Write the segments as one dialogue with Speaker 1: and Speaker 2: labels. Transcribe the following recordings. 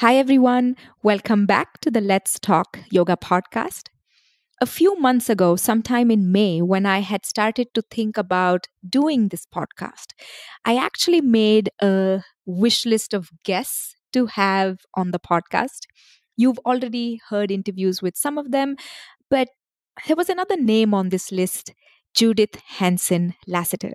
Speaker 1: Hi, everyone. Welcome back to the Let's Talk Yoga podcast. A few months ago, sometime in May, when I had started to think about doing this podcast, I actually made a wish list of guests to have on the podcast. You've already heard interviews with some of them, but there was another name on this list, Judith Hanson Lasater.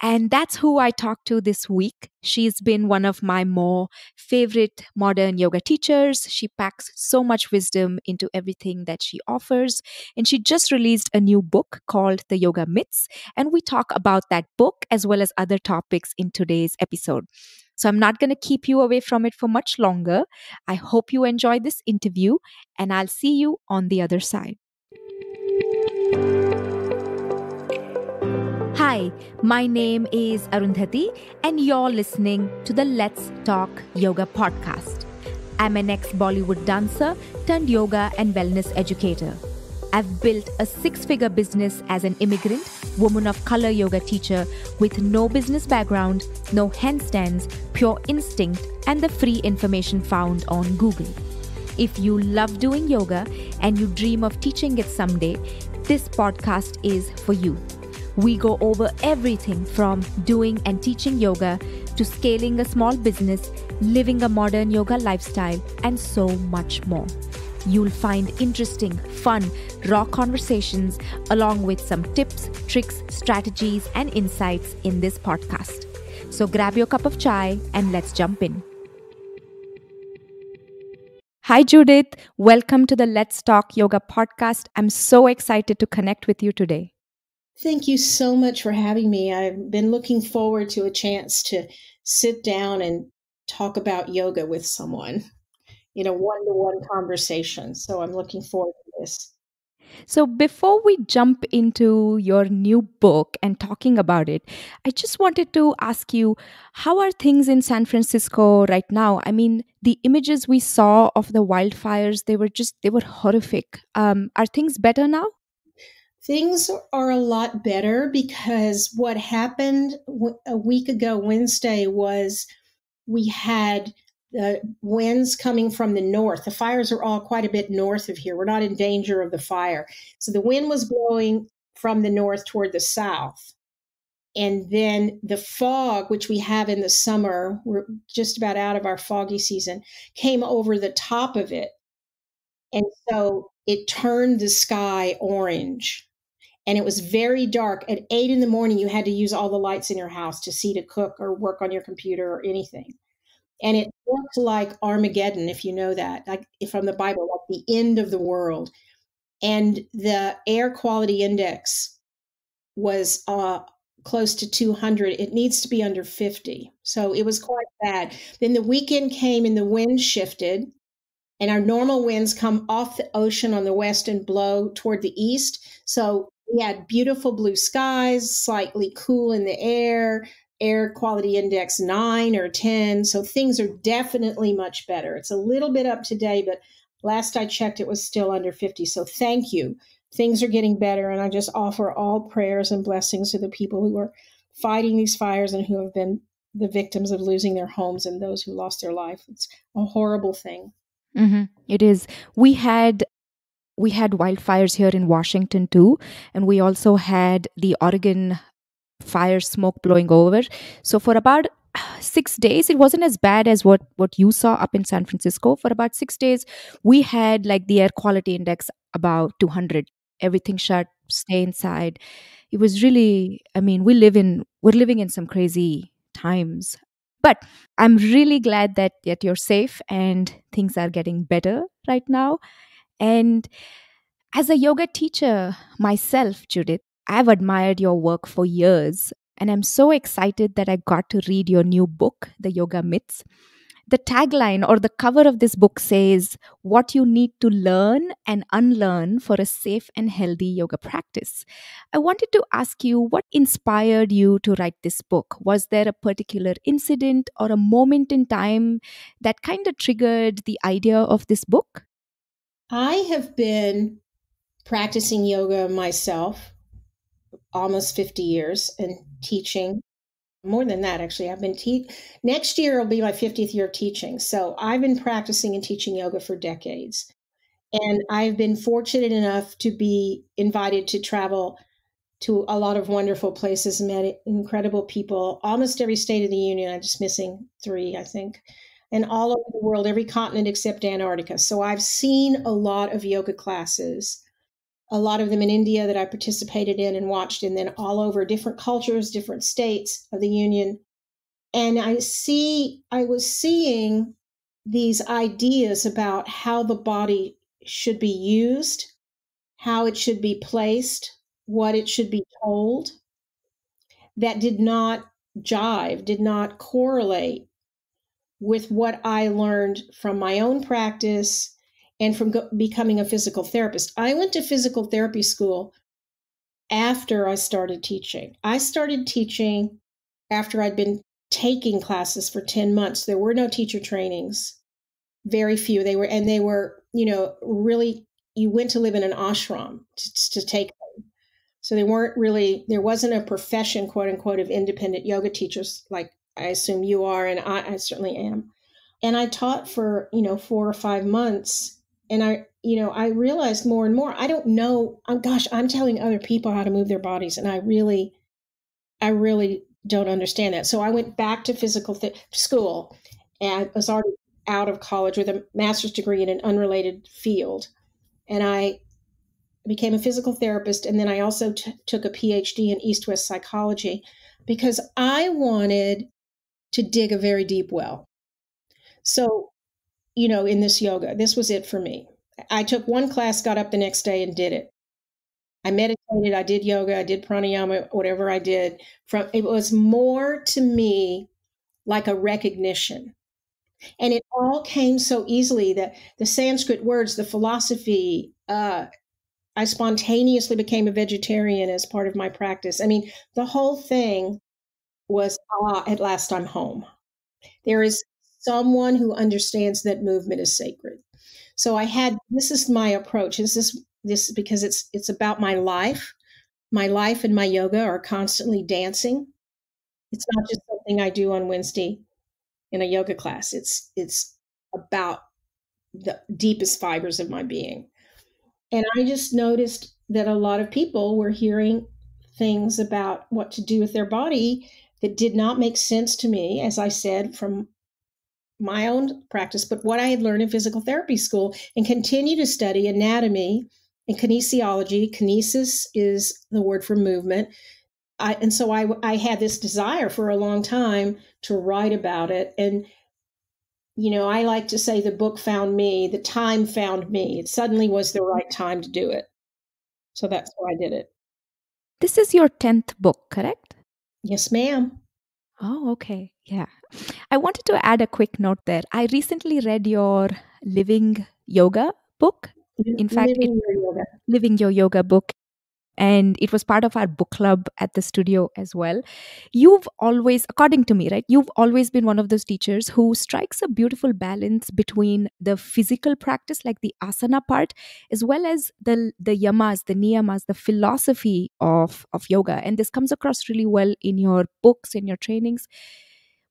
Speaker 1: And that's who I talked to this week. She's been one of my more favorite modern yoga teachers. She packs so much wisdom into everything that she offers. And she just released a new book called The Yoga Myths. And we talk about that book as well as other topics in today's episode. So I'm not going to keep you away from it for much longer. I hope you enjoy this interview, and I'll see you on the other side. Hi, my name is Arundhati, and you're listening to the Let's Talk Yoga podcast. I'm an ex-Bollywood dancer turned yoga and wellness educator. I've built a six-figure business as an immigrant, woman of color yoga teacher with no business background, no handstands, pure instinct, and the free information found on Google. If you love doing yoga and you dream of teaching it someday, this podcast is for you. We go over everything from doing and teaching yoga to scaling a small business, living a modern yoga lifestyle, and so much more. You'll find interesting, fun, raw conversations along with some tips, tricks, strategies, and insights in this podcast. So grab your cup of chai and let's jump in. Hi, Judith. Welcome to the Let's Talk Yoga podcast. I'm so excited to connect with you today.
Speaker 2: Thank you so much for having me. I've been looking forward to a chance to sit down and talk about yoga with someone in a one-to-one conversation. So I'm looking forward to this.
Speaker 1: So before we jump into your new book and talking about it, I just wanted to ask you, how are things in San Francisco right now? I mean, the images we saw of the wildfires, they were horrific. Are things better now?
Speaker 2: Things are a lot better because what happened a week ago Wednesday was we had the winds coming from the north. The fires are all quite a bit north of here. We're not in danger of the fire. So the wind was blowing from the north toward the south. And then the fog, which we have in the summer, we're just about out of our foggy season, came over the top of it. And so it turned the sky orange. And it was very dark. At 8 in the morning, you had to use all the lights in your house to see to cook or work on your computer or anything. And it looked like Armageddon, if you know that, like from the Bible, like the end of the world. And the air quality index was close to 200. It needs to be under 50. So it was quite bad. Then the weekend came and the wind shifted. And our normal winds come off the ocean on the west and blow toward the east. So we had beautiful blue skies, slightly cool in the air quality index 9 or 10. So things are definitely much better. It's a little bit up today, but last I checked, it was still under 50. So thank you. Things are getting better. And I just offer all prayers and blessings to the people who are fighting these fires and who have been the victims of losing their homes and those who lost their life. It's a horrible thing.
Speaker 1: Mm-hmm. It is. We had wildfires here in Washington too, and we also had the Oregon fire smoke blowing over. So for about 6 days, it wasn't as bad as what you saw up in San Francisco. For about 6 days, we had like the air quality index about 200. Everything shut, stay inside. It was really, I mean, we're living in some crazy times. But I'm really glad that you're safe and things are getting better right now. And as a yoga teacher myself, Judith, I've admired your work for years. And I'm so excited that I got to read your new book, The Yoga Myths. The tagline or the cover of this book says, "What you need to learn and unlearn for a safe and healthy yoga practice." I wanted to ask you, what inspired you to write this book? Was there a particular incident or a moment in time that kind of triggered the idea of this book?
Speaker 2: I have been practicing yoga myself almost 50 years and teaching. more than that, actually. I've been next year will be my 50th year of teaching. So I've been practicing and teaching yoga for decades. And I've been fortunate enough to be invited to travel to a lot of wonderful places, met incredible people, almost every state of the union. I'm just missing 3, I think, and all over the world, every continent except Antarctica. So I've seen a lot of yoga classes, a lot of them in India that I participated in and watched, and then all over different cultures, different states of the union. And I was seeing these ideas about how the body should be used, how it should be placed, what it should be told, that did not jive, did not correlate with what I learned from my own practice and from becoming a physical therapist. I went to physical therapy school after I started teaching. I started teaching after I'd been taking classes for 10 months. There were no teacher trainings, very few. They were, really, you went to live in an ashram to take them. So there wasn't a profession, quote unquote, of independent yoga teachers like I assume you are, and I certainly am. And I taught for, 4 or 5 months. And I realized more and more, I don't know, I'm telling other people how to move their bodies. And I really don't understand that. So I went back to physical school, and I was already out of college with a master's degree in an unrelated field. And I became a physical therapist. And then I also took a PhD in East-West psychology because I wanted to dig a very deep well. So, in this yoga, this was it for me. I took one class, got up the next day and did it. I meditated, I did yoga, I did pranayama, whatever I did. It was more to me like a recognition. And it all came so easily, that the Sanskrit words, the philosophy, I spontaneously became a vegetarian as part of my practice. I mean, the whole thing was, at last I'm home. There is someone who understands that movement is sacred. So this is my approach. This is because it's about my life. My life and my yoga are constantly dancing. It's not just something I do on Wednesday in a yoga class. It's about the deepest fibers of my being. And I just noticed that a lot of people were hearing things about what to do with their body that did not make sense to me, as I said, from my own practice, but what I had learned in physical therapy school, and continue to study anatomy and kinesiology. Kinesis is the word for movement. And so I had this desire for a long time to write about it. And, I like to say the book found me, the time found me. It suddenly was the right time to do it. So that's why I did it.
Speaker 1: This is your 10th book, correct?
Speaker 2: Yes, ma'am.
Speaker 1: Oh, okay. Yeah. I wanted to add a quick note there. I recently read your Living Yoga book. In fact, Living Your Yoga book. And it was part of our book club at the studio as well. You've always, according to me, right, you've always been one of those teachers who strikes a beautiful balance between the physical practice, like the asana part, as well as the yamas, the niyamas, the philosophy of yoga. And this comes across really well in your books, in your trainings.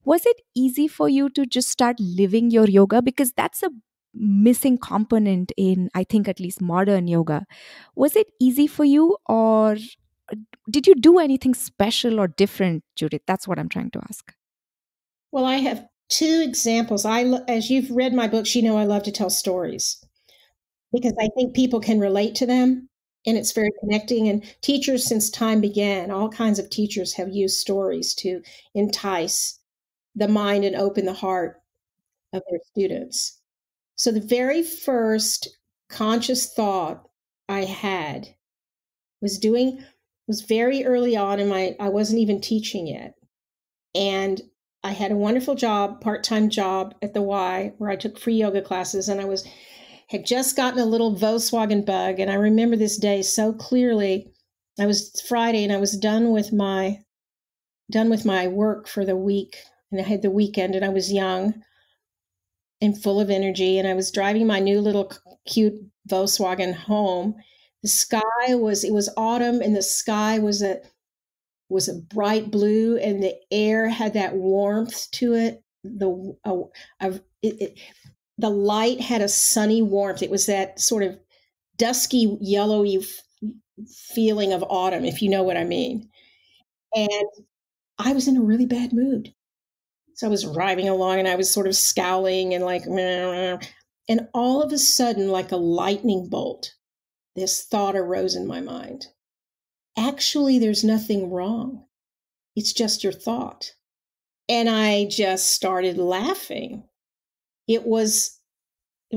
Speaker 1: Was it easy for you to just start living your yoga? Because that's a missing component in, I think, at least modern yoga. Was it easy for you, or did you do anything special or different, Judith? That's what I'm trying to ask.
Speaker 2: Well, I have 2 examples. As you've read my books, I love to tell stories because I think people can relate to them, and it's very connecting. And teachers, since time began, all kinds of teachers have used stories to entice the mind and open the heart of their students. So the very first conscious thought I had was very early on I wasn't even teaching yet. And I had a wonderful job, part-time job at the Y, where I took free yoga classes, and had just gotten a little Volkswagen bug. And I remember this day so clearly. It's Friday, and I was done with my work for the week, and I had the weekend, and I was young and full of energy, and I was driving my new little cute Volkswagen home. It was autumn, and the sky was was a bright blue, and the air had that warmth to it. The light had a sunny warmth. It was that sort of dusky, yellowy feeling of autumn, if you know what I mean. And I was in a really bad mood. So I was driving along and I was sort of scowling and like, meh. And all of a sudden, like a lightning bolt, this thought arose in my mind. Actually, there's nothing wrong. It's just your thought. And I just started laughing. It was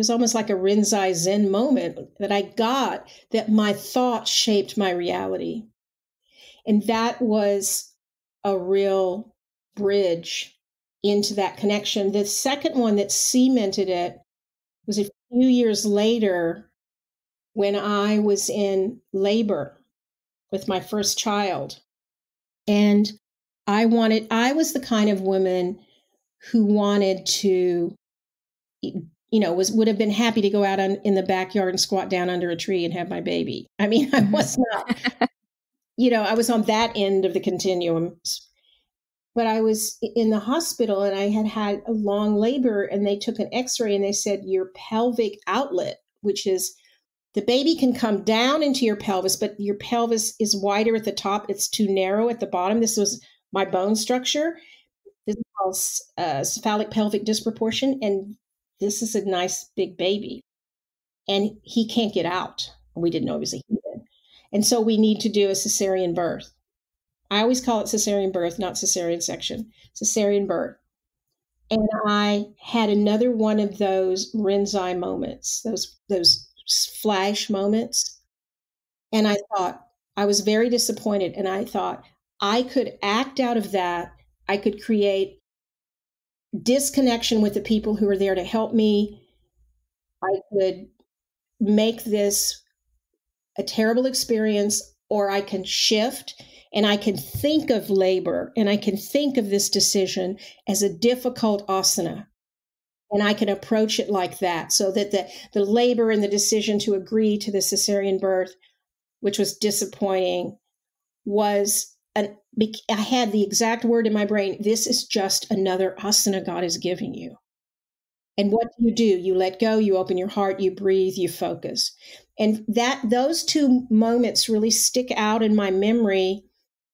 Speaker 2: almost like a Rinzai Zen moment that I got, that my thought shaped my reality. And that was a real bridge into that connection. The second one that cemented it was a few years later when I was in labor with my first child. And I was the kind of woman who wanted to, would have been happy to go out in the backyard and squat down under a tree and have my baby. I mean, I was not, I was on that end of the continuum. But I was in the hospital and I had a long labor, and they took an x-ray and they said your pelvic outlet, which is the baby can come down into your pelvis, but your pelvis is wider at the top. It's too narrow at the bottom. This was my bone structure. This is called cephalic pelvic disproportion. And this is a nice big baby. And he can't get out. We didn't know it was a he did. And so we need to do a cesarean birth. I always call it cesarean birth, not cesarean section, cesarean birth. And I had another one of those Rinzai moments, those flash moments. And I thought, I was very disappointed. And I thought I could act out of that. I could create disconnection with the people who are there to help me. I could make this a terrible experience, or I can shift and I can think of labor and I can think of this decision as a difficult asana. And I can approach it like that, so that the labor and the decision to agree to the cesarean birth, which was disappointing, I had the exact word in my brain: this is just another asana God is giving you. And what do? You let go, you open your heart, you breathe, you focus. And those two moments really stick out in my memory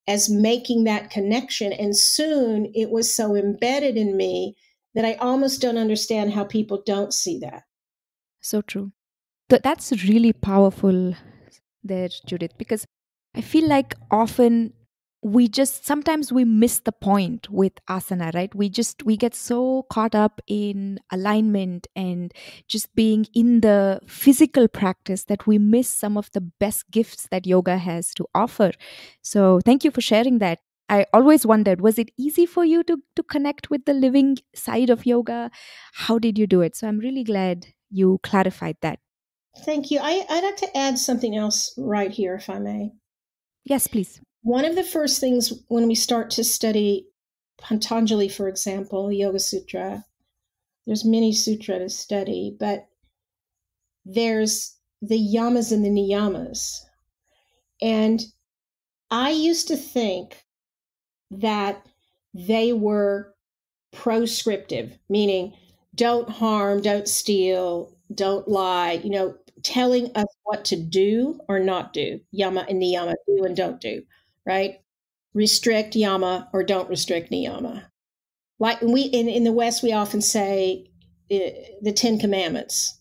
Speaker 2: as making that connection. And soon it was so embedded in me that I almost don't understand how people don't see that.
Speaker 1: So true. That's really powerful there, Judith, because I feel like often sometimes we miss the point with asana, right? We get so caught up in alignment and just being in the physical practice that we miss some of the best gifts that yoga has to offer. So thank you for sharing that. I always wondered, was it easy for you to connect with the living side of yoga? How did you do it? So I'm really glad you clarified that.
Speaker 2: Thank you. I'd like to add something else right here, if I may.
Speaker 1: Yes, please.
Speaker 2: One of the first things when we start to study Patanjali, for example, Yoga Sutra, there's many sutra to study, but there's the yamas and the niyamas. And I used to think that they were proscriptive, meaning don't harm, don't steal, don't lie, telling us what to do or not do. Yama and niyama, do and don't do, right? Restrict yama or don't restrict niyama. Like we in the West, we often say the 10 Commandments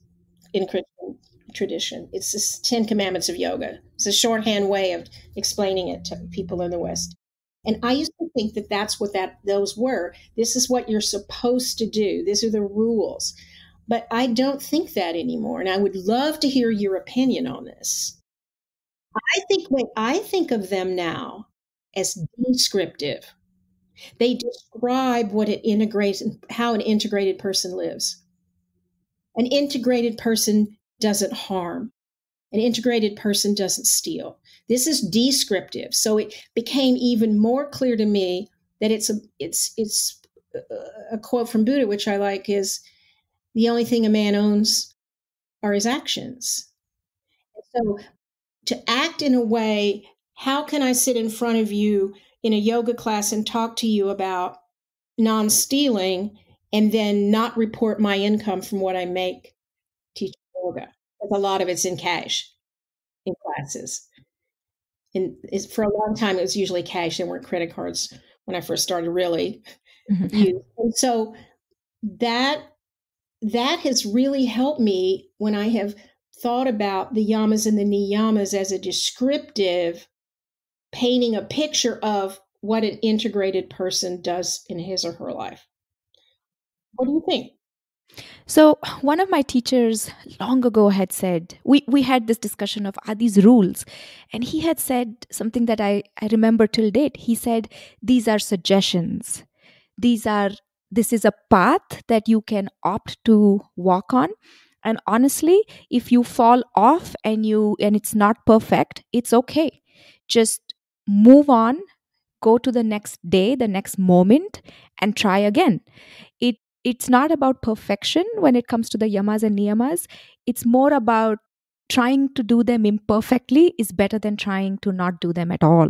Speaker 2: in Christian tradition. It's the 10 Commandments of yoga. It's a shorthand way of explaining it to people in the West. And I used to think that that's what those were. This is what you're supposed to do. These are the rules. But I don't think that anymore. And I would love to hear your opinion on this. I think of them now as descriptive. They describe what it integrates and how an integrated person lives. An integrated person doesn't harm. An integrated person doesn't steal. This is descriptive. So it became even more clear to me that it's a quote from Buddha, which I like, is the only thing a man owns are his actions. So to act in a way, how can I sit in front of you in a yoga class and talk to you about non-stealing and then not report my income from what I make teaching yoga. Because a lot of it's in cash in classes. And for a long time, it was usually cash. There weren't credit cards when I first started really use. And so that has really helped me when I have thought about the yamas and the niyamas as a descriptive, painting a picture of what an integrated person does in his or her life. What do you think?
Speaker 1: So one of my teachers long ago had said, we had this discussion of are these rules? And he had said something that I remember till date. He said, these are suggestions. This is a path that you can opt to walk on. And honestly, if you fall off and it's not perfect, it's okay. Just move on, go to the next day, the next moment, and try again. It's not about perfection when it comes to the yamas and niyamas. It's more about trying to do them imperfectly is better than trying to not do them at all.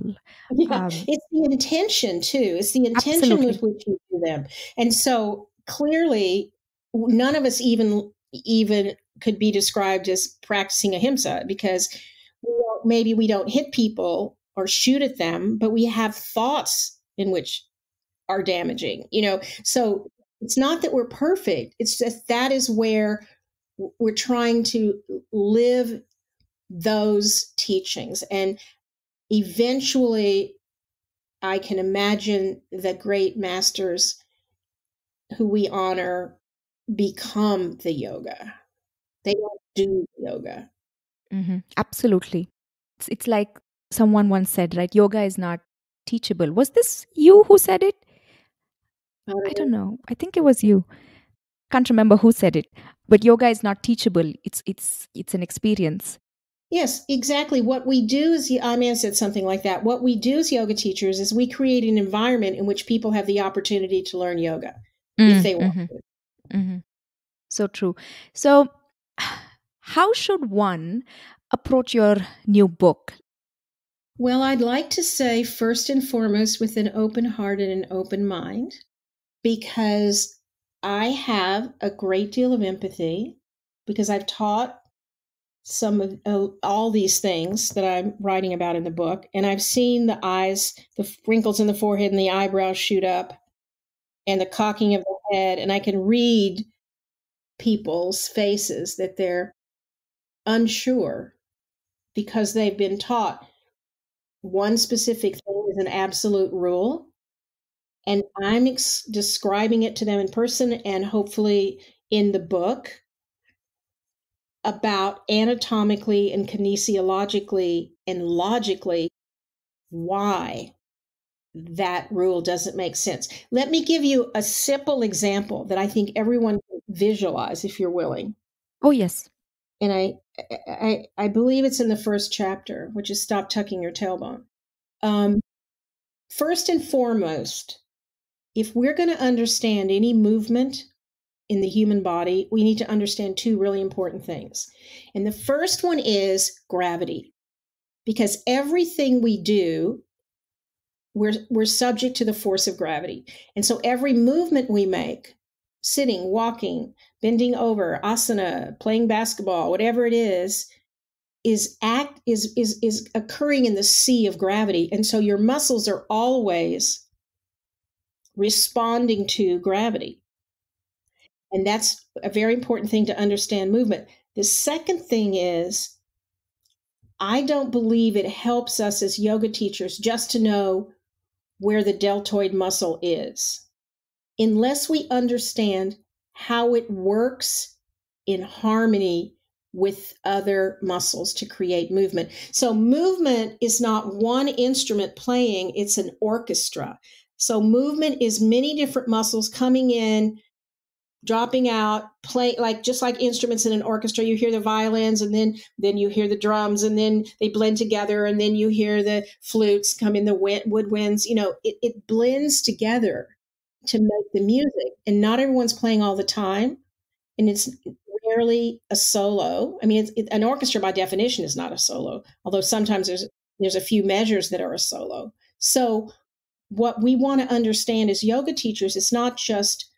Speaker 2: Yeah, it's the intention too. It's the intention
Speaker 1: Absolutely.
Speaker 2: with which you do them. And so clearly, none of us even could be described as practicing ahimsa because maybe we don't hit people or shoot at them, but we have thoughts in which are damaging, So it's not that we're perfect. It's just that is where we're trying to live those teachings. And eventually, I can imagine the great masters who we honor become the yoga. They don't do yoga.
Speaker 1: Mm-hmm. Absolutely. It's like someone once said, right? Yoga is not teachable. Was this you who said it? I don't know. I think it was you. Can't remember who said it. But yoga is not teachable. It's an experience.
Speaker 2: Yes, exactly. What we do is, Amin said something like that. What we do as yoga teachers is we create an environment in which people have the opportunity to learn yoga if they want to.
Speaker 1: Mm-hmm. So true. So, how should one approach your new book?
Speaker 2: Well, I'd like to say, first and foremost, with an open heart and an open mind, because I have a great deal of empathy because I've taught some of all these things that I'm writing about in the book. And I've seen the eyes, the wrinkles in the forehead and the eyebrows shoot up and the cocking of the head. And I can read people's faces that they're unsure because they've been taught one specific thing is an absolute rule. And I'm describing it to them in person and hopefully in the book about anatomically and kinesiologically and logically why that rule doesn't make sense. Let me give you a simple example that I think everyone can visualize if you're willing.
Speaker 1: Oh, yes.
Speaker 2: And I believe it's in the first chapter, which is stop tucking your tailbone. First and foremost, if we're going to understand any movement in the human body, we need to understand two really important things. And the first one is gravity, because everything we do, we're subject to the force of gravity. And so every movement we make, sitting, walking, bending over, asana, playing basketball, whatever it is occurring in the sea of gravity. And so your muscles are always responding to gravity. And that's a very important thing to understand movement. The second thing is, I don't believe it helps us as yoga teachers just to know where the deltoid muscle is, unless we understand how it works in harmony with other muscles to create movement. So movement is not one instrument playing, it's an orchestra. So movement is many different muscles coming in, dropping out, play just like instruments in an orchestra. You hear the violins and then you hear the drums and then they blend together and then you hear the flutes come in, the woodwinds. It blends together to make the music. And not everyone's playing all the time. And it's rarely a solo. I mean, an orchestra by definition is not a solo, although sometimes there's a few measures that are a solo. So what we want to understand as yoga teachers is not just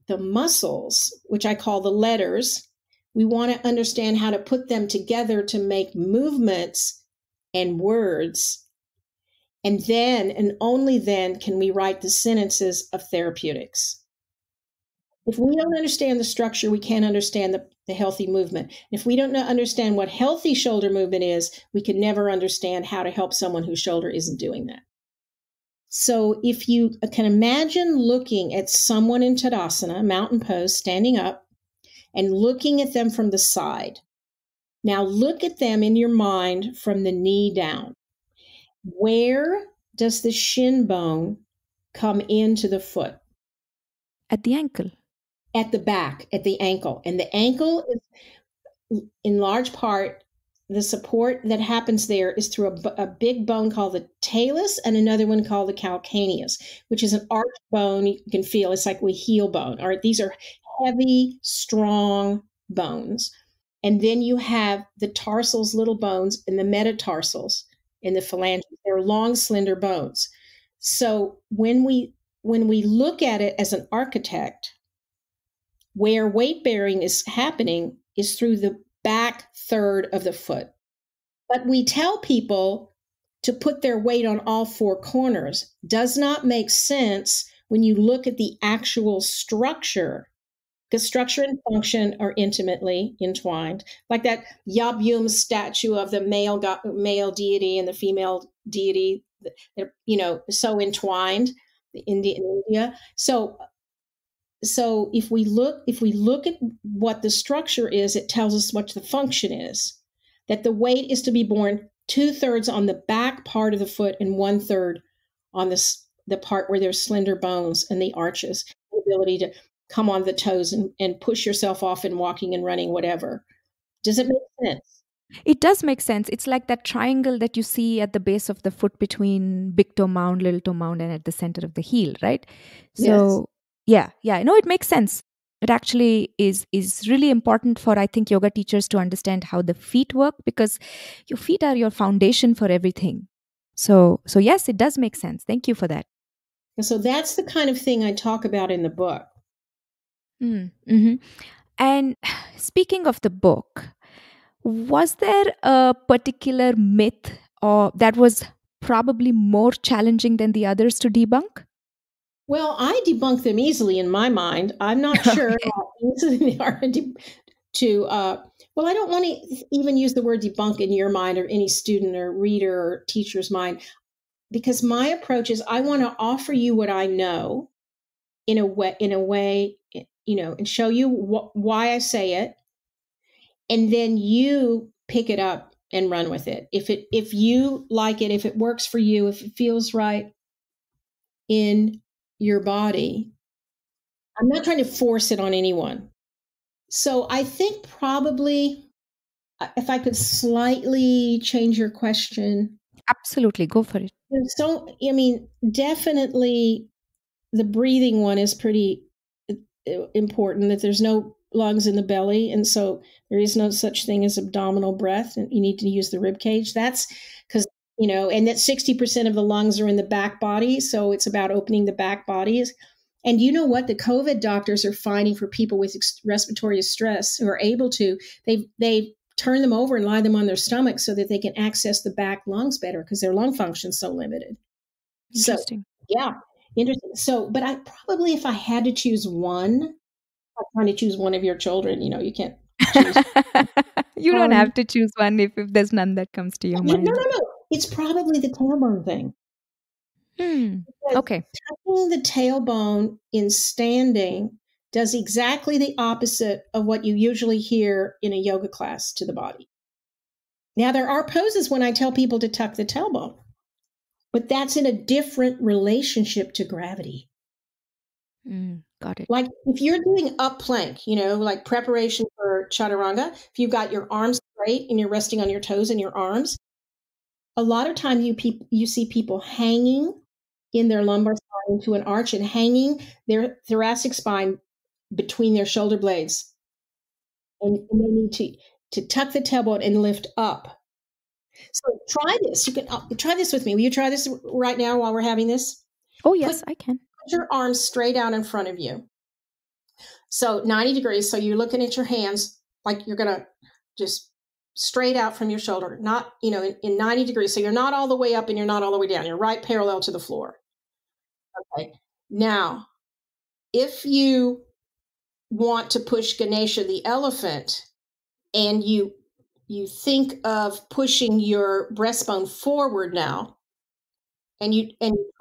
Speaker 2: the muscles, which I call the letters. We want to understand how to put them together to make movements and words. And then, and only then, can we write the sentences of therapeutics. If we don't understand the structure, we can't understand the healthy movement. If we don't understand what healthy shoulder movement is, we can never understand how to help someone whose shoulder isn't doing that. So if you can imagine looking at someone in Tadasana, mountain pose, standing up, and looking at them from the side. Now look at them in your mind from the knee down. Where does the shin bone come into the foot?
Speaker 1: At the ankle.
Speaker 2: At the back, at the ankle. And the ankle is, in large part, the support that happens there is through a big bone called the talus and another one called the calcaneus, which is an arch bone you can feel. It's like a heel bone. All right, these are heavy, strong bones. And then you have the tarsals, little bones, and the metatarsals and the phalanges. They're long, slender bones. So when we look at it as an architect, where weight bearing is happening is through the back third of the foot. But we tell people to put their weight on all four corners. Does not make sense when you look at the actual structure, because structure and function are intimately entwined. Like that Yab statue of the male deity and the female deity, they're, so entwined in India. So if we look at what the structure is, it tells us what the function is. That the weight is to be borne 2/3 on the back part of the foot and 1/3 on the part where there's slender bones and the arches, the ability to come on the toes and push yourself off in walking and running, whatever. Does it make sense?
Speaker 1: It does make sense. It's like that triangle that you see at the base of the foot between big toe mound, little toe mound, and at the center of the heel, right? So yeah, no, it makes sense. It actually is really important for, I think, yoga teachers to understand how the feet work, because your feet are your foundation for everything. So yes, it does make sense. Thank you for that.
Speaker 2: And so that's the kind of thing I talk about in the book.
Speaker 1: Mm-hmm. And speaking of the book, was there a particular myth or that was probably more challenging than the others to debunk?
Speaker 2: Well, I debunk them easily in my mind. I'm not sure how easy they are to well, I don't want to even use the word debunk in your mind or any student or reader or teacher's mind, because my approach is I want to offer you what I know in a way, and show you why I say it, and then you pick it up and run with it. If you like it, if it works for you, if it feels right in your body. I'm not trying to force it on anyone. So I think probably if I could slightly change your question.
Speaker 1: Absolutely, go for it.
Speaker 2: So, definitely the breathing one is pretty important, that there's no lungs in the belly. And so there is no such thing as abdominal breath. And you need to use the rib cage. That's because, and that 60% of the lungs are in the back body. So it's about opening the back bodies. And you know what? The COVID doctors are finding for people with respiratory distress who are able to, they turn them over and lie them on their stomach so that they can access the back lungs better because their lung function is so limited.
Speaker 1: Interesting.
Speaker 2: So, yeah, interesting. So, but I probably, if I had to choose one, I'm trying to choose one of your children, you can't choose.
Speaker 1: You don't have to choose one if there's none that comes to your mind.
Speaker 2: No. It's probably the tailbone thing.
Speaker 1: Okay.
Speaker 2: Touching the tailbone in standing does exactly the opposite of what you usually hear in a yoga class to the body. Now, there are poses when I tell people to tuck the tailbone, but that's in a different relationship to gravity.
Speaker 1: Got it.
Speaker 2: Like if you're doing up plank, like preparation for chaturanga, if you've got your arms straight and you're resting on your toes and your arms, a lot of times you see people hanging in their lumbar spine into an arch and hanging their thoracic spine between their shoulder blades. And they need to tuck the tailbone and lift up. So try this. You can try this with me. Will you try this right now while we're having this?
Speaker 1: Oh, yes, I can.
Speaker 2: Put your arms straight out in front of you. So 90 degrees. So you're looking at your hands like you're going to just straight out from your shoulder, not, in 90 degrees. So you're not all the way up and you're not all the way down. You're right parallel to the floor. Okay. Now, if you want to push Ganesha the elephant and you think of pushing your breastbone forward now and you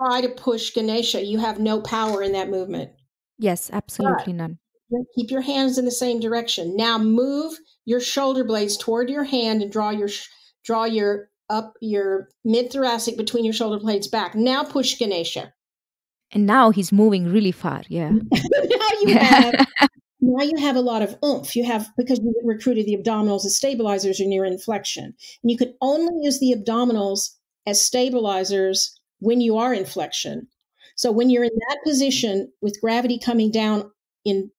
Speaker 2: try to push Ganesha, you have no power in that movement.
Speaker 1: Yes, absolutely none.
Speaker 2: Keep your hands in the same direction. Now move your shoulder blades toward your hand and draw your mid thoracic between your shoulder blades back. Now push Ganesha.
Speaker 1: And now he's moving really far. Yeah.
Speaker 2: Now you have a lot of oomph. Because you recruited the abdominals as stabilizers in your inflection. And you can only use the abdominals as stabilizers when you are in flexion. So when you're in that position with gravity coming down in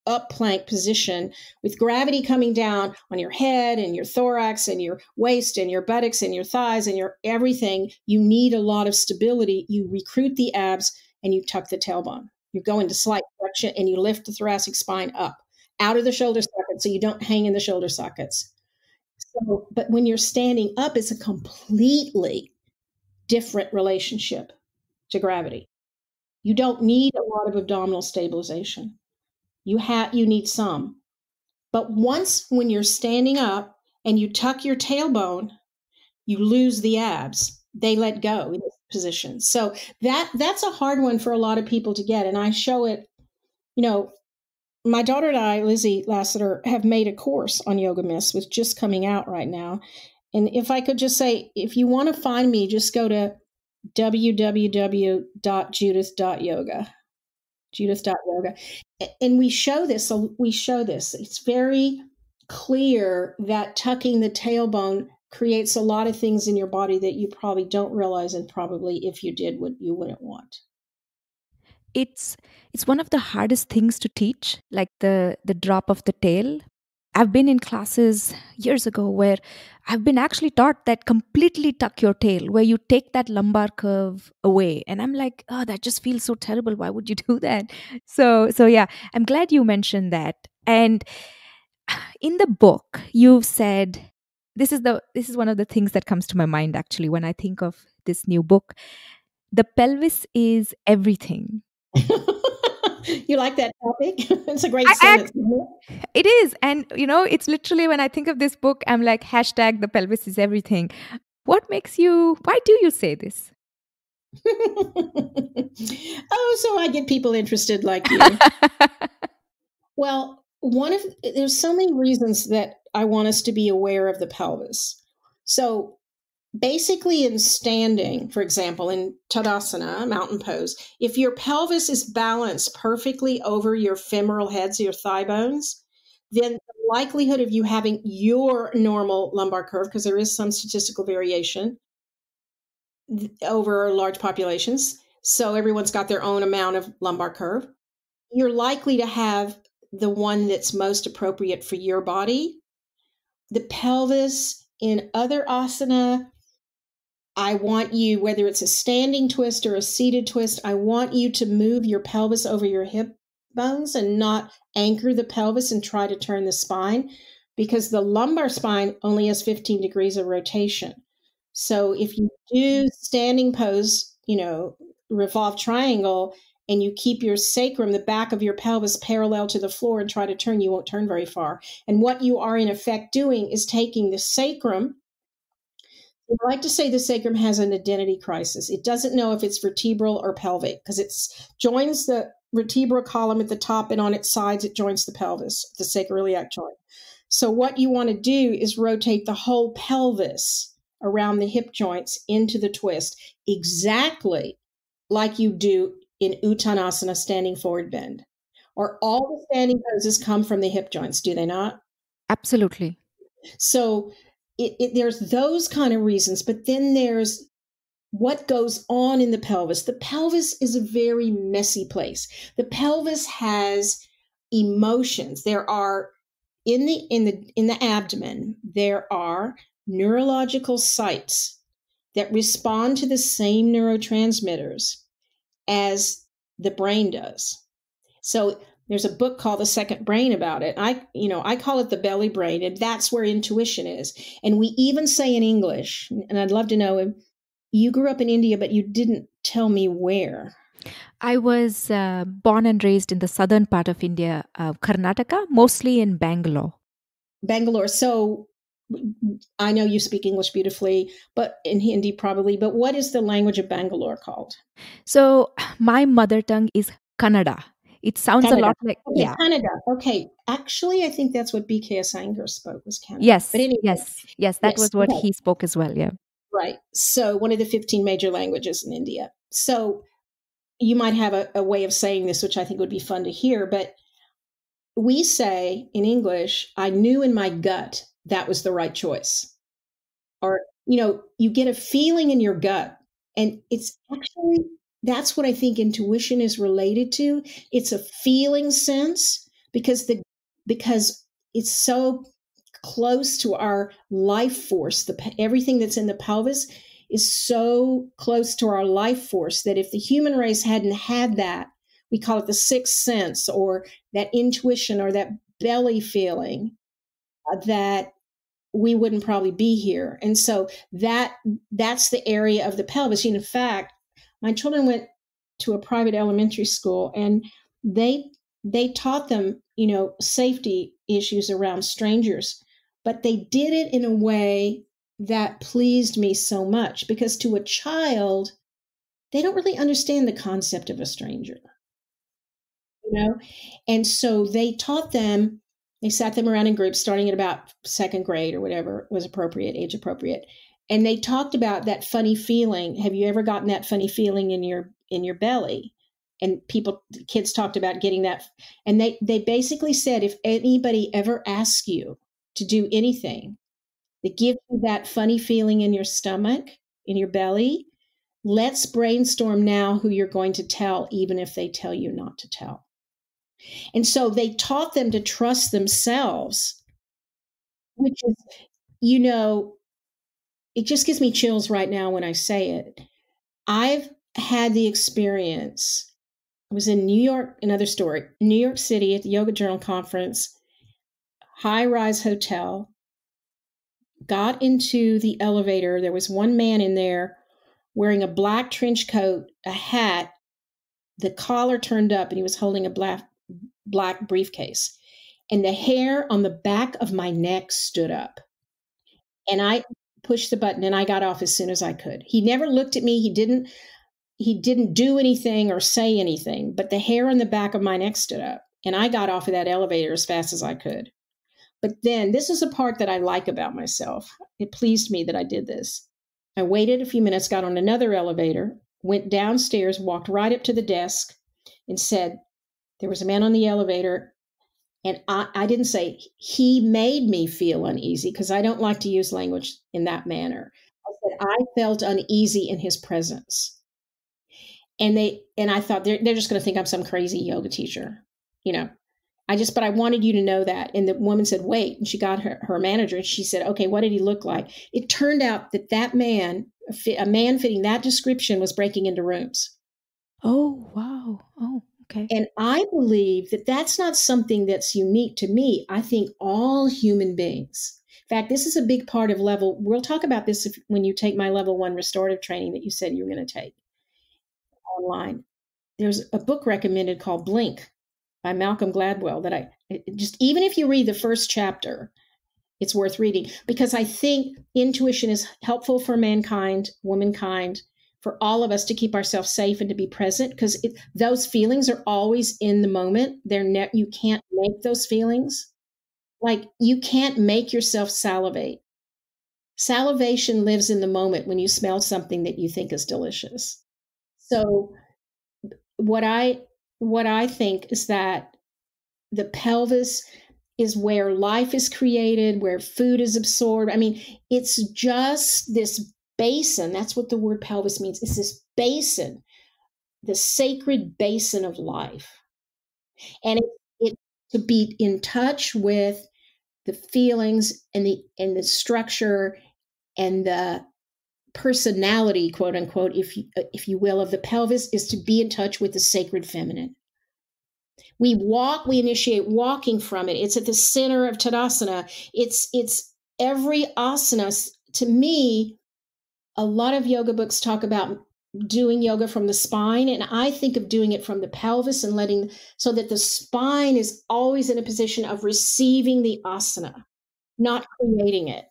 Speaker 2: up plank position, with gravity coming down on your head and your thorax and your waist and your buttocks and your thighs and your everything, you need a lot of stability. You recruit the abs and you tuck the tailbone. You go into slight flexion and you lift the thoracic spine up out of the shoulder socket so you don't hang in the shoulder sockets. So, but when you're standing up, it's a completely different relationship to gravity. You don't need a lot of abdominal stabilization. You need some. But when you're standing up and you tuck your tailbone, you lose the abs. They let go in this position. So that's a hard one for a lot of people to get. And I show it, my daughter and I, Lizzie Lasater, have made a course on Yoga Myths, which is just coming out right now. And if I could just say, if you want to find me, just go to www.judith.yoga. Judith.yoga. And we show this. It's very clear that tucking the tailbone creates a lot of things in your body that you probably don't realize, and probably if you did, you wouldn't want.
Speaker 1: It's one of the hardest things to teach, like the drop of the tail. I've been in classes years ago where I've been actually taught that completely tuck your tail, where you take that lumbar curve away. And I'm like, oh, that just feels so terrible. Why would you do that? So yeah, I'm glad you mentioned that. And in the book, you've said, this is one of the things that comes to my mind actually when I think of this new book. The pelvis is everything.
Speaker 2: You like that topic? It's a great sentence.
Speaker 1: It is. And, it's literally when I think of this book, I'm like, hashtag the pelvis is everything. Why do you say this?
Speaker 2: Oh, so I get people interested like you. Well, there's so many reasons that I want us to be aware of the pelvis. So basically in standing, for example, in Tadasana, mountain pose, if your pelvis is balanced perfectly over your femoral heads, your thigh bones, then the likelihood of you having your normal lumbar curve, because there is some statistical variation over large populations, so everyone's got their own amount of lumbar curve, you're likely to have the one that's most appropriate for your body. The pelvis in other asana, I want you, whether it's a standing twist or a seated twist, I want you to move your pelvis over your hip bones and not anchor the pelvis and try to turn the spine, because the lumbar spine only has 15 degrees of rotation. So if you do standing pose, revolve triangle, and you keep your sacrum, the back of your pelvis, parallel to the floor and try to turn, you won't turn very far. And what you are in effect doing is taking the sacrum. I like to say the sacrum has an identity crisis. It doesn't know if it's vertebral or pelvic because it joins the vertebral column at the top, and on its sides it joins the pelvis, the sacroiliac joint. So what you want to do is rotate the whole pelvis around the hip joints into the twist, exactly like you do in Uttanasana, standing forward bend. Or all the standing poses come from the hip joints, do they not?
Speaker 1: Absolutely.
Speaker 2: So there's those kind of reasons, but then there's what goes on in the pelvis. The pelvis is a very messy place. The pelvis has emotions. There are in the abdomen, there are neurological sites that respond to the same neurotransmitters as the brain does. So there's a book called The Second Brain about it. I call it the belly brain, and that's where intuition is. And we even say in English, and I'd love to know, you grew up in India, but you didn't tell me where.
Speaker 1: I was born and raised in the southern part of India, Karnataka, mostly in Bangalore.
Speaker 2: Bangalore. So I know you speak English beautifully, but in Hindi probably. But what is the language of Bangalore called?
Speaker 1: So my mother tongue is Kannada. It sounds
Speaker 2: Canada.
Speaker 1: a lot like,
Speaker 2: Okay,
Speaker 1: yeah.
Speaker 2: Canada. Okay. Actually, I think that's what BKS Iyengar spoke was Canada.
Speaker 1: Yes,
Speaker 2: But anyway,
Speaker 1: yes, that was what
Speaker 2: okay.
Speaker 1: he spoke as well, yeah.
Speaker 2: Right. So one of the 15 major languages in India. So you might have a way of saying this, which I think would be fun to hear, but we say in English, I knew in my gut that was the right choice. Or, you get a feeling in your gut. And it's actually, that's what I think intuition is related to. It's a feeling sense because it's so close to our life force. Everything that's in the pelvis is so close to our life force that if the human race hadn't had that, we call it the sixth sense or that intuition or that belly feeling, that we wouldn't probably be here. And so that's the area of the pelvis. In fact, my children went to a private elementary school and they taught them, safety issues around strangers, but they did it in a way that pleased me so much because to a child, they don't really understand the concept of a stranger. And so they sat them around in groups starting at about second grade or whatever was appropriate, age appropriate. And they talked about that funny feeling. Have you ever gotten that funny feeling in your belly? And kids talked about getting that. And they basically said, if anybody ever asks you to do anything that gives you that funny feeling in your stomach, in your belly, let's brainstorm now who you're going to tell, even if they tell you not to tell. And so they taught them to trust themselves, which is, it just gives me chills right now when I say it. I've had the experience. I was in New York, another story, New York City at the Yoga Journal Conference, high-rise hotel, got into the elevator. There was one man in there wearing a black trench coat, a hat, the collar turned up, and he was holding a black briefcase. And the hair on the back of my neck stood up. And I pushed the button and I got off as soon as I could. He never looked at me. He didn't do anything or say anything, but the hair on the back of my neck stood up. And I got off of that elevator as fast as I could. But then this is a part that I like about myself. It pleased me that I did this. I waited a few minutes, got on another elevator, went downstairs, walked right up to the desk and said, there was a man on the elevator. And I didn't say he made me feel uneasy because I don't like to use language in that manner. I said I felt uneasy in his presence. And I thought they're just going to think I'm some crazy yoga teacher, but I wanted you to know that. And the woman said, wait, and she got her manager and she said, okay, what did he look like? It turned out that man, a man fitting that description was breaking into rooms.
Speaker 1: Oh, wow. Oh, okay.
Speaker 2: And I believe that that's not something that's unique to me. I think all human beings, in fact, this is a big part of we'll talk about this when you take my level 1 restorative training that you said you were going to take online. There's a book recommended called Blink by Malcolm Gladwell that even if you read the first chapter, it's worth reading because I think intuition is helpful for mankind, womankind, for all of us to keep ourselves safe and to be present because those feelings are always in the moment. You can't make those feelings. Like you can't make yourself salivate. Salivation lives in the moment when you smell something that you think is delicious. So what I think is that the pelvis is where life is created, where food is absorbed. I mean, it's just this basin. That's what the word pelvis means. It's this basin, the sacred basin of life. And it to be in touch with the feelings and the structure And the personality, quote unquote, if you will, of the pelvis is to be in touch with the sacred feminine. We initiate walking from it. It's at the center of Tadasana. It's every asana. To me, a lot of yoga books talk about doing yoga from the spine, and I think of doing it from the pelvis and so that the spine is always in a position of receiving the asana, not creating it.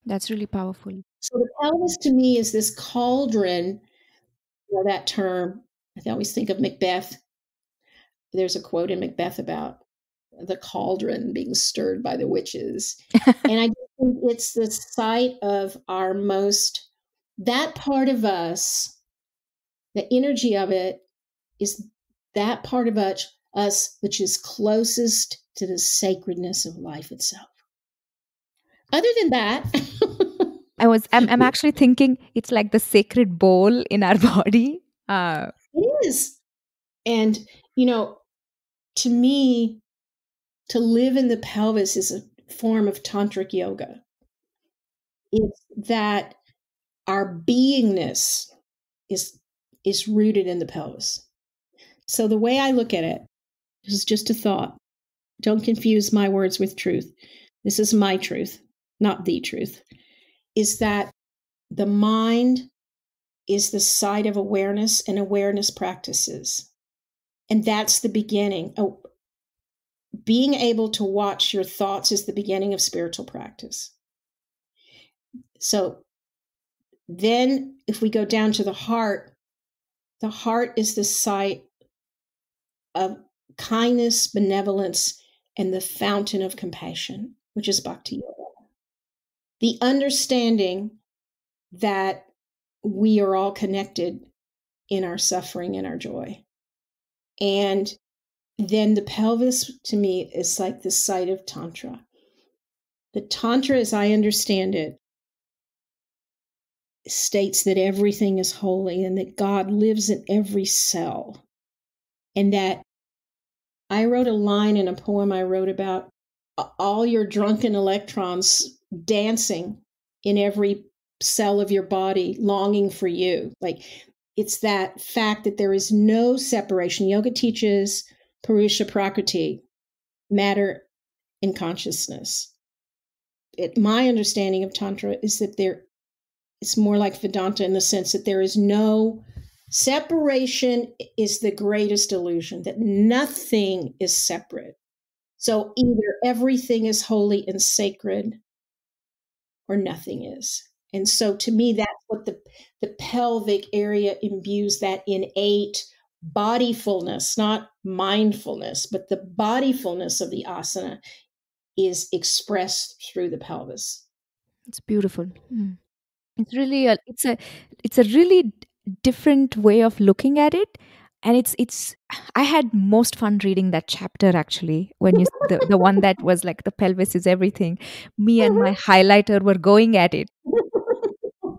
Speaker 1: That's really powerful.
Speaker 2: So the pelvis to me is this cauldron, that term. I always think of Macbeth. There's a quote in Macbeth about the cauldron being stirred by the witches. And I think it's the site of that part of us, the energy of it is that part of us which is closest to the sacredness of life itself. Other than that,
Speaker 1: I'm actually thinking it's like the sacred bowl in our body.
Speaker 2: It is. And, to me, to live in the pelvis is a form of tantric yoga. It's that our beingness is rooted in the pelvis. So the way I look at it, this is just a thought. Don't confuse my words with truth. This is my truth, not the truth. Is that the mind is the site of awareness and awareness practices. And that's the beginning. Being able to watch your thoughts is the beginning of spiritual practice. So then if we go down to the heart is the site of kindness, benevolence, and the fountain of compassion, which is bhakti yoga. The understanding that we are all connected in our suffering and our joy. And then the pelvis, to me, is like the site of Tantra. The Tantra, as I understand it, states that everything is holy and that God lives in every cell. And that I wrote a line in a poem I wrote about all your drunken electrons dancing in every cell of your body, longing for you. Like, it's that fact that there is no separation. Yoga teaches Purusha Prakriti, matter and consciousness. My understanding of Tantra is that it's more like Vedanta in the sense that there is no separation is the greatest illusion, that nothing is separate. So either everything is holy and sacred or nothing is. And so to me, that's what the pelvic area imbues, that innate bodyfulness, not mindfulness, but the bodyfulness of the asana is expressed through the pelvis.
Speaker 1: It's beautiful. It's really it's a really different way of looking at it, and it's I had most fun reading that chapter actually, when the one that was like the pelvis is everything. Me and my highlighter were going at it,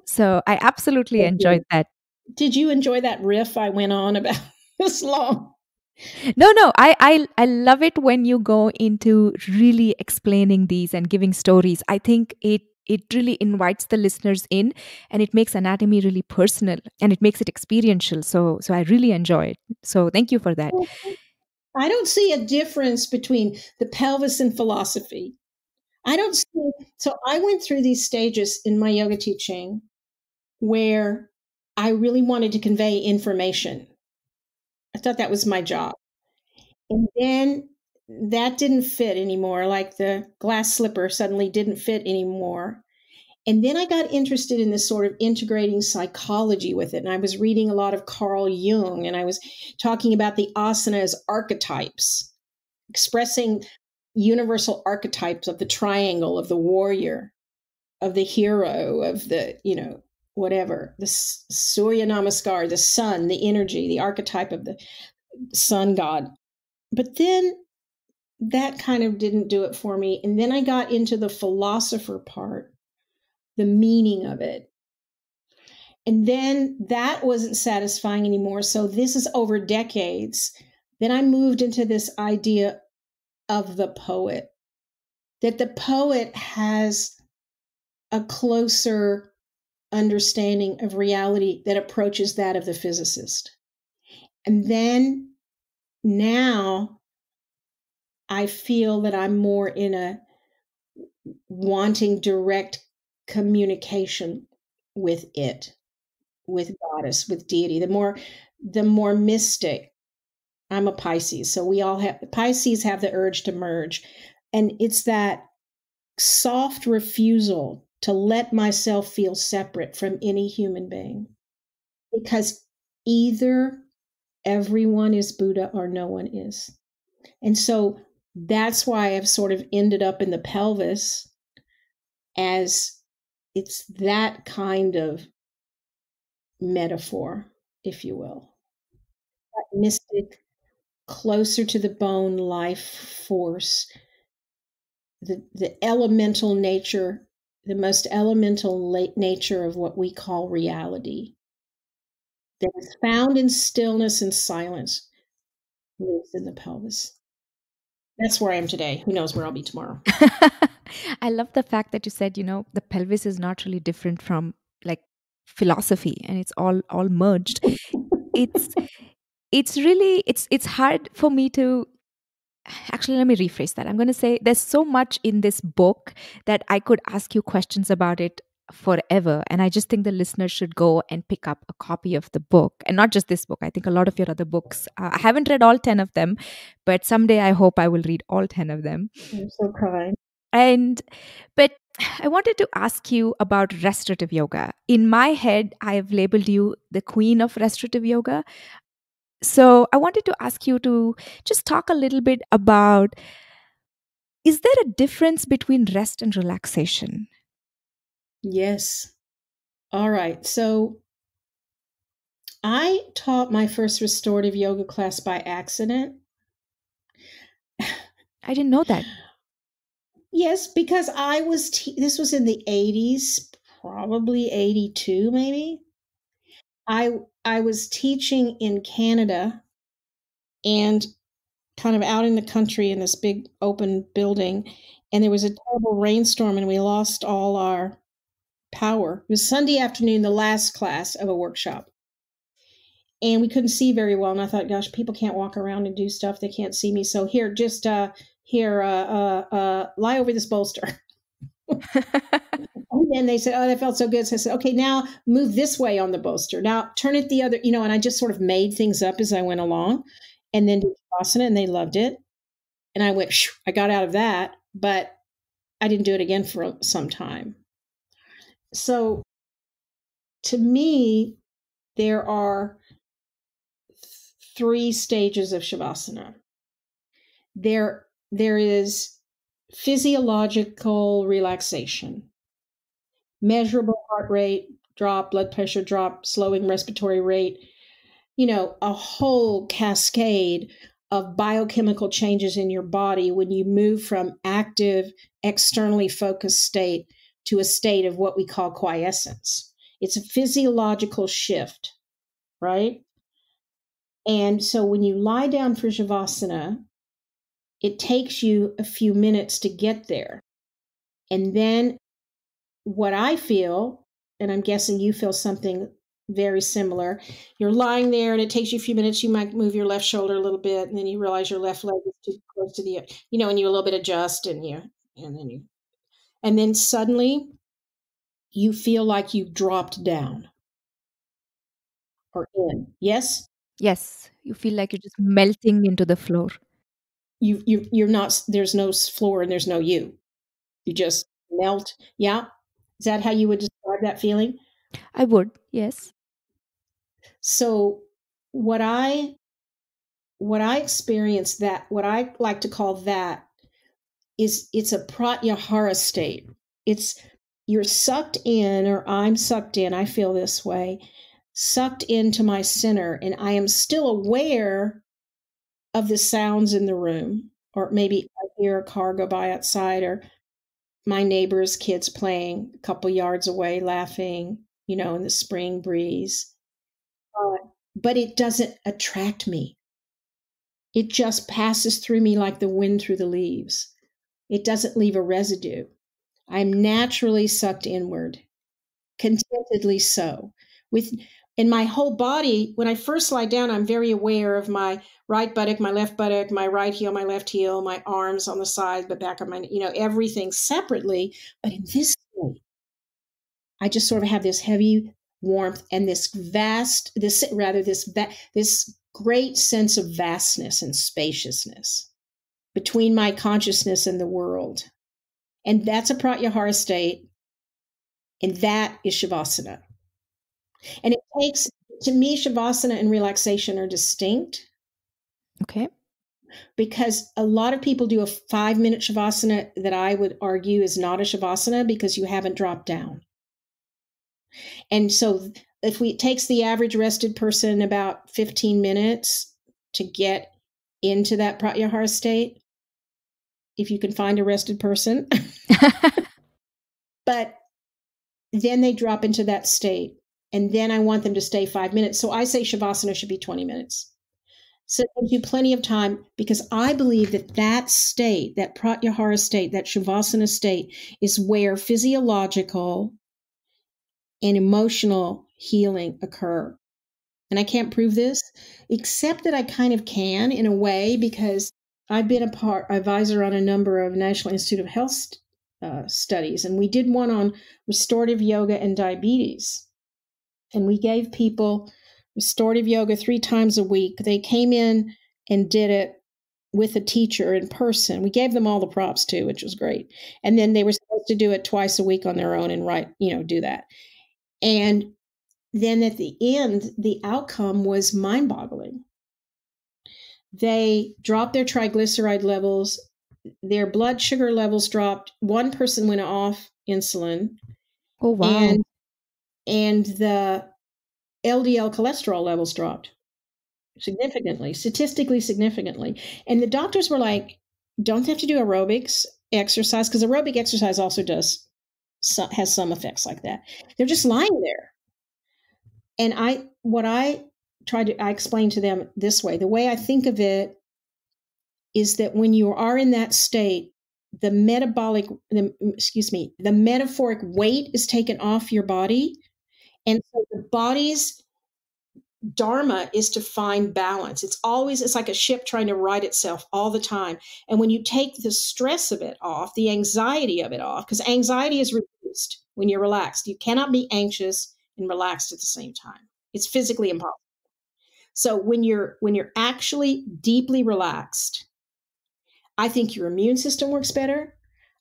Speaker 1: so I absolutely enjoyed that.
Speaker 2: Did you enjoy that riff I went on about this long?
Speaker 1: No, I love it when you go into really explaining these and giving stories. I think it really invites the listeners in, and it makes anatomy really personal, and it makes it experiential. So I really enjoy it. So thank you for that.
Speaker 2: I don't see a difference between the pelvis and philosophy. I don't see. So I went through these stages in my yoga teaching where I really wanted to convey information. I thought that was my job. And then that didn't fit anymore. Like the glass slipper suddenly didn't fit anymore. And then I got interested in this sort of integrating psychology with it. And I was reading a lot of Carl Jung, and I was talking about the asana as archetypes, expressing universal archetypes of the triangle, of the warrior, of the hero, of the, whatever, the Surya Namaskar, the sun, the energy, the archetype of the sun god. But then that kind of didn't do it for me. And then I got into the philosopher part, the meaning of it. And then that wasn't satisfying anymore. So this is over decades. Then I moved into this idea of the poet, that the poet has a closer understanding of reality that approaches that of the physicist. And then now I feel that I'm more in a wanting direct communication with it, with goddess, with deity. The more mystic. I'm a Pisces, so we all have Pisces have the urge to merge. And it's that soft refusal to let myself feel separate from any human being. Because either everyone is Buddha or no one is. And so that's why I've sort of ended up in the pelvis, as it's that kind of metaphor, if you will. That mystic, closer to the bone life force, the elemental nature, the most elemental nature of what we call reality, that is found in stillness and silence, lives in the pelvis. That's where I am today. Who knows where I'll be tomorrow?
Speaker 1: I love the fact that you said, the pelvis is not really different from like philosophy, and it's all merged. It's really it's hard for me to actually, let me rephrase that. I'm going to say there's so much in this book that I could ask you questions about it forever. And I just think the listeners should go and pick up a copy of the book. And not just this book, I think a lot of your other books. I haven't read all 10 of them, but someday I hope I will read all 10 of them.
Speaker 2: You're so kind.
Speaker 1: But I wanted to ask you about restorative yoga. In my head, I have labeled you the queen of restorative yoga. So I wanted to ask you to just talk a little bit about, is there a difference between rest and relaxation?
Speaker 2: Yes. All right. So I taught my first restorative yoga class by accident.
Speaker 1: I didn't know that.
Speaker 2: Yes, because I was, this was in the 80s, probably 82 maybe. I was teaching in Canada and kind of out in the country in this big open building, and there was a terrible rainstorm and we lost all our power. It was Sunday afternoon, the last class of a workshop. And we couldn't see very well. And I thought, gosh, people can't walk around and do stuff. They can't see me. So here, just lie over this bolster. And then they said, oh, that felt so good. So I said, okay, now move this way on the bolster. Now turn it the other, and I just sort of made things up as I went along, and then did asana, and they loved it. And I went, I got out of that, but I didn't do it again for some time. So to me, there are 3 stages of Shavasana. There is physiological relaxation, measurable heart rate drop, blood pressure drop, slowing respiratory rate, a whole cascade of biochemical changes in your body when you move from active, externally focused state to a state of what we call quiescence. It's a physiological shift, right? And so when you lie down for Shavasana, it takes you a few minutes to get there. And then what I feel, and I'm guessing you feel something very similar, you're lying there and it takes you a few minutes. You might move your left shoulder a little bit, and then you realize your left leg is too close to the, and you a little bit adjust, and then suddenly you feel like you've dropped down or in. Yes?
Speaker 1: Yes, you feel like you're just melting into the floor.
Speaker 2: You're not, there's no floor and there's no you. You just melt. Yeah. Is that how you would describe that feeling?
Speaker 1: I would, yes.
Speaker 2: So what I experienced, that what I like to call that, is it's a pratyahara state. It's you're sucked in, or I'm sucked in, I feel this way, sucked into my center, and I am still aware of the sounds in the room, or maybe I hear a car go by outside, or my neighbor's kids playing a couple yards away, laughing, in the spring breeze. But it doesn't attract me. It just passes through me like the wind through the leaves. It doesn't leave a residue. I'm naturally sucked inward, contentedly so. In my whole body, when I first lie down, I'm very aware of my right buttock, my left buttock, my right heel, my left heel, my arms on the side, the back of my, everything separately. But in this state, I just sort of have this heavy warmth and this great sense of vastness and spaciousness between my consciousness and the world. And that's a pratyahara state. And that is Shavasana. And it takes, to me, Shavasana and relaxation are distinct.
Speaker 1: Okay.
Speaker 2: Because a lot of people do a 5-minute Shavasana that I would argue is not a Shavasana because you haven't dropped down. And so it takes the average rested person about 15 minutes to get into that pratyahara state, if you can find a rested person. But then they drop into that state. And then I want them to stay 5 minutes. So I say Shavasana should be 20 minutes. So it gives you plenty of time, because I believe that state, that pratyahara state, that Shavasana state, is where physiological and emotional healing occur. And I can't prove this, except that I kind of can in a way, because I've been advisor on a number of National Institute of Health studies, and we did one on restorative yoga and diabetes. And we gave people restorative yoga 3 times a week. They came in and did it with a teacher in person. We gave them all the props too, which was great. And then they were supposed to do it twice a week on their own and do that. And then at the end, the outcome was mind-boggling. They dropped their triglyceride levels. Their blood sugar levels dropped. One person went off insulin.
Speaker 1: Oh, wow.
Speaker 2: And the LDL cholesterol levels dropped significantly, statistically significantly. And the doctors were like, don't have to do aerobics exercise, because aerobic exercise also has some effects like that. They're just lying there. And I explained to them this way. The way I think of it is that when you are in that state, the metaphoric weight is taken off your body. And so the body's dharma is to find balance. It's like a ship trying to right itself all the time. And when you take the stress of it off, the anxiety of it off, because anxiety is reduced when you're relaxed. You cannot be anxious and relaxed at the same time. It's physically impossible. So when you're actually deeply relaxed, I think your immune system works better.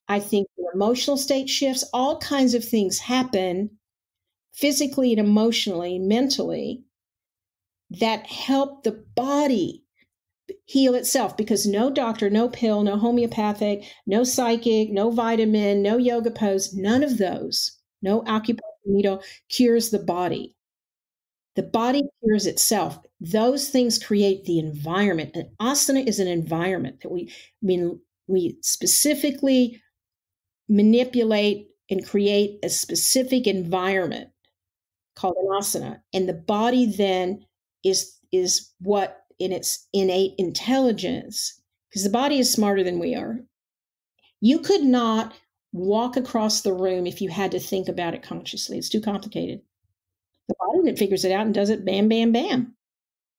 Speaker 2: I think your emotional state shifts. All kinds of things happen physically and emotionally, mentally, that help the body heal itself, because no doctor, no pill, no homeopathic, no psychic, no vitamin, no yoga pose, none of those, no acupuncture needle cures the body. The body cures itself. Those things create the environment. And asana is an environment that we specifically manipulate and create a specific environment called an asana. And the body then is what, in its innate intelligence, because the body is smarter than we are. You could not walk across the room if you had to think about it consciously. It's too complicated. The body that figures it out and does it, bam, bam, bam.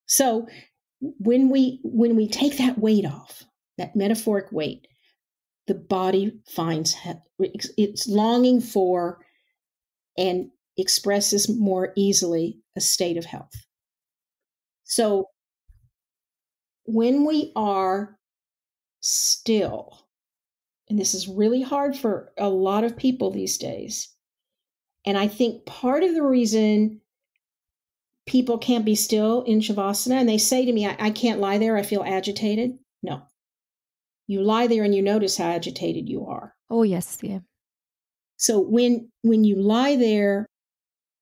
Speaker 2: So when we take that weight off, that metaphoric weight, the body finds it's longing for and expresses more easily a state of health. So when we are still, and this is really hard for a lot of people these days, and I think part of the reason people can't be still in Shavasana, and they say to me, I can't lie there, I feel agitated. No. You lie there and you notice how agitated you are.
Speaker 1: Oh, yes. Yeah.
Speaker 2: So when you lie there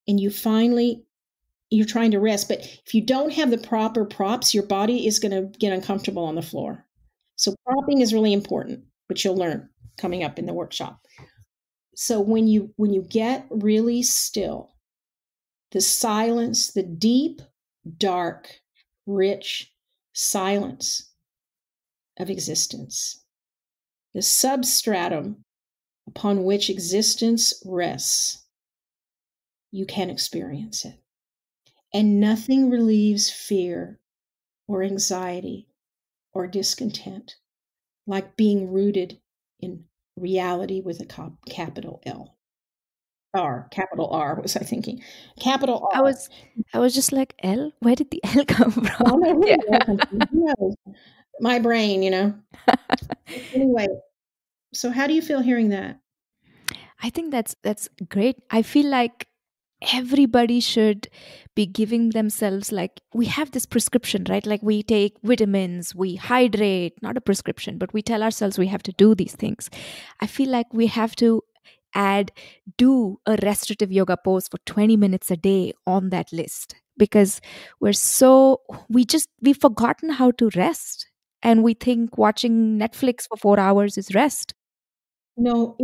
Speaker 2: and you're trying to rest, but if you don't have the proper props, your body is going to get uncomfortable on the floor. So propping is really important, which you'll learn coming up in the workshop. So when you get really still, the silence, the deep, dark, rich silence of existence, the substratum upon which existence rests, you can experience it. And nothing relieves fear or anxiety or discontent like being rooted in reality with a capital L. Capital R was I thinking. Capital
Speaker 1: I
Speaker 2: R.
Speaker 1: was just like, L? Where did the L come
Speaker 2: I
Speaker 1: from?
Speaker 2: don't know where
Speaker 1: Yeah.
Speaker 2: the L comes from. Who knows? My brain, Anyway, so how do you feel hearing that?
Speaker 1: I think that's great. I feel like everybody should be giving themselves, like, we have this prescription, right? Like, we take vitamins, we hydrate, not a prescription, but we tell ourselves we have to do these things. I feel like we have to do a restorative yoga pose for 20 minutes a day on that list, because we've forgotten how to rest, and we think watching Netflix for 4 hours is rest.
Speaker 2: No,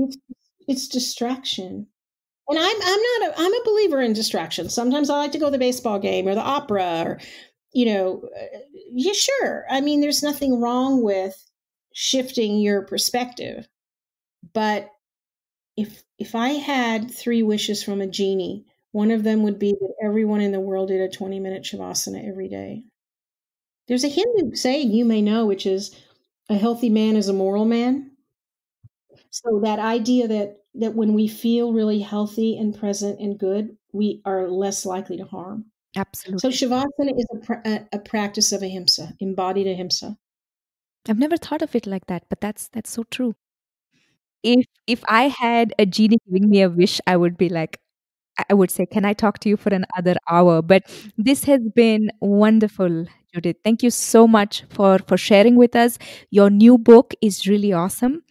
Speaker 2: it's distraction. And I'm a believer in distraction. Sometimes I like to go to the baseball game or the opera or yeah, sure. I mean, there's nothing wrong with shifting your perspective. But if I had 3 wishes from a genie, one of them would be that everyone in the world did a 20-minute shavasana every day. There's a Hindu saying you may know, which is, a healthy man is a moral man. So that idea that when we feel really healthy and present and good, we are less likely to harm. So
Speaker 1: Absolutely.
Speaker 2: shavasana is a practice of ahimsa, embodied ahimsa.
Speaker 1: I've never thought of it like that, but that's so true. If I had a genie giving me a wish, I would be like, I would say, "Can I talk to you for another hour?" But this has been wonderful, Judith. Thank you so much for sharing with us. Your new book is really awesome.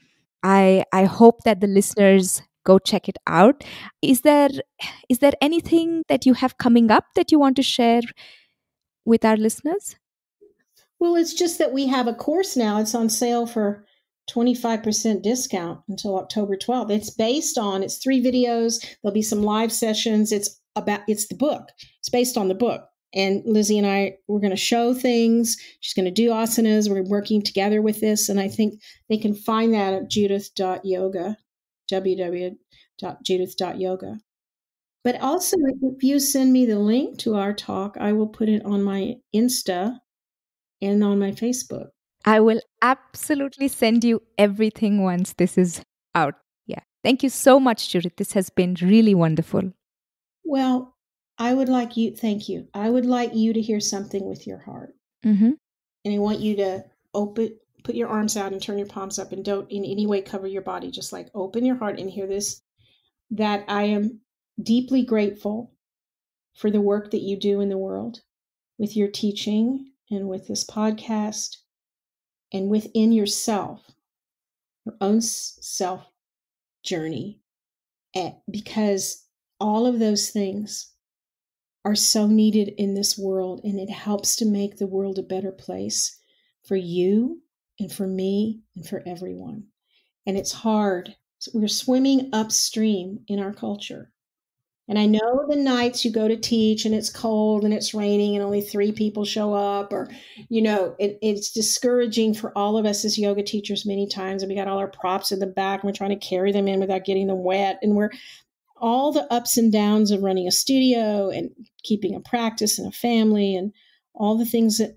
Speaker 1: I hope that the listeners go check it out. Is there anything that you have coming up that you want to share with our listeners?
Speaker 2: Well, it's just that we have a course now. It's on sale for 25% discount until October 12th. It's 3 videos. There'll be some live sessions. It's the book. It's based on the book. And Lizzie and we're going to show things. She's going to do asanas. We're working together with this. And I think they can find that at judith.yoga, www.judith.yoga. But also, if you send me the link to our talk, I will put it on my Insta and on my Facebook.
Speaker 1: I will absolutely send you everything once this is out. Yeah. Thank you so much, Judith. This has been really wonderful.
Speaker 2: Well, thank you. I would like you to hear something with your heart.
Speaker 1: Mm-hmm.
Speaker 2: And I want you to put your arms out and turn your palms up, and don't in any way cover your body. Just like open your heart and hear this, that I am deeply grateful for the work that you do in the world with your teaching and with this podcast and within yourself, your own self journey, because all of those things are so needed in this world, and it helps to make the world a better place for you and for me and for everyone. And it's hard. We're swimming upstream in our culture. And I know the nights you go to teach and it's cold and it's raining and only 3 people show up, or, it's discouraging for all of us as yoga teachers many times. And we got all our props in the back and we're trying to carry them in without getting them wet. And we're all the ups and downs of running a studio and keeping a practice and a family and all the things that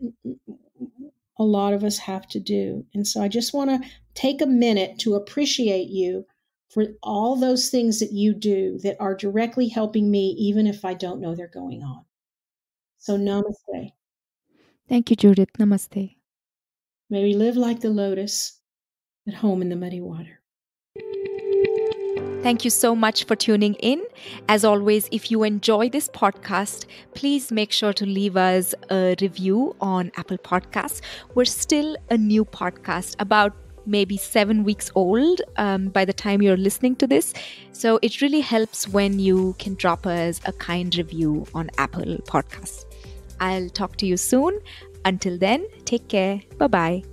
Speaker 2: a lot of us have to do. And so I just want to take a minute to appreciate you for all those things that you do that are directly helping me, even if I don't know they're going on. So namaste.
Speaker 1: Thank you, Judith. Namaste.
Speaker 2: May we live like the lotus at home in the muddy water.
Speaker 1: Thank you so much for tuning in. As always, if you enjoy this podcast, please make sure to leave us a review on Apple Podcasts. We're still a new podcast, about maybe 7 weeks old by the time you're listening to this. So it really helps when you can drop us a kind review on Apple Podcasts. I'll talk to you soon. Until then, take care. Bye-bye.